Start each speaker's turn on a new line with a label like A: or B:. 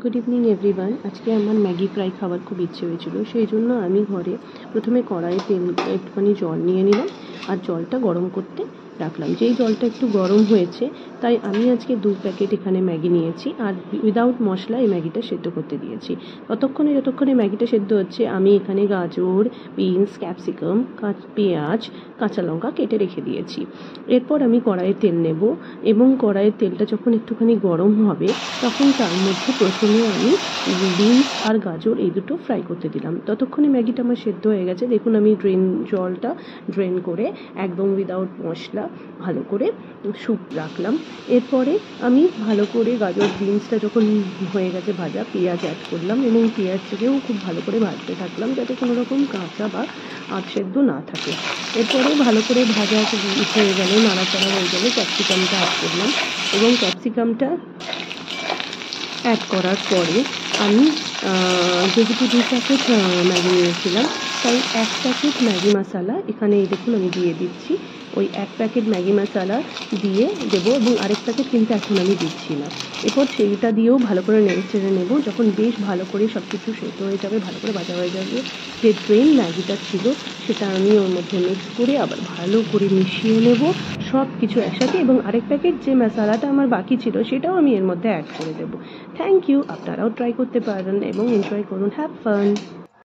A: Good evening everyone. আজকে আমার Maggi fry খাবার খুব ইচ্ছে হয়েছিল, সেই জন্য আমি ঘরে প্রথমে কড়াইয়ে তেল একটুখানি জল নিয়ে নিলাম আর জলটা গরম করতে রাখলাম। যেই জলটা একটু গরম হয়েছে তাই আমি আজকে 2 প্যাকেট এখানে ম্যাগি নিয়েছি আর উইদাউট মশলা এই ম্যাগিটা সেদ্ধ করতে দিয়েছি। যতক্ষণে ম্যাগিটা সেদ্ধ হচ্ছে আমি এখানে গাজর, বিনস, ক্যাপসিকাম, পেঁয়াজ, কাঁচা লঙ্কা কেটে রেখে দিয়েছি। এরপর আমি কড়াইয়ে তেল নেব এবং কড়াইয়ের তেলটা যখন একটুখানি গরম হবে তখন তার মধ্যে প্রথমে আমি বিনস আর গাজর এই দুটো ফ্রাই করতে দিলাম। ততক্ষণে ম্যাগিটা আমার সেদ্ধ হয়ে গেছে। দেখুন আমি জলটা ড্রেন করে একদম উইদাউট মশলা ভালো করে স্যুপ রাখলাম। এরপরে আমি ভালো করে গাজর বিনসটা যখন হয়ে গেছে ভাজা, পেঁয়াজ অ্যাড করলাম এবং পেঁয়াজটাকেও খুব ভালো করে ভাজতে থাকলাম যাতে কোনো রকম কাঁচা বা আধ সেদ্ধ না থাকে। এরপরে ভালো করে ভাজা হয়ে গেলে, নাড়াচাড়া হয়ে গেলে ক্যাপসিকামটা অ্যাড করলাম এবং ক্যাপসিকামটা অ্যাড করার পরে আমি যেহেতু 2 প্যাকেট ম্যাগি নিয়েছিলাম তাই 1 প্যাকেট ম্যাগি মশলা এখানে এই দেখুন আমি দিয়ে দিচ্ছি। ওই 1 প্যাকেট ম্যাগি মশলা দিয়ে দেবো এবং আরেক প্যাকেট কিন্তু এখন আমি দিচ্ছি না। এরপর সেইটা দিয়েও ভালো করে নেড়ে নেব। যখন বেশ ভালো করে সব কিছু সেদ্ধ হয়ে যাবে, ভালো করে ভাজা হয়ে যাবে, যে প্লেন ম্যাগিটা ছিল সেটা আমি ওর মধ্যে মিক্স করে আবার ভালো করে মিশিয়ে নেব সব কিছু একসাথে এবং আরেক প্যাকেট যে মশলাটা আমার বাকি ছিল সেটাও আমি এর মধ্যে অ্যাড করে দেবো। Thank you. আপনারাও ট্রাই করতে পারেন এবং এনজয় করুন। Have fun.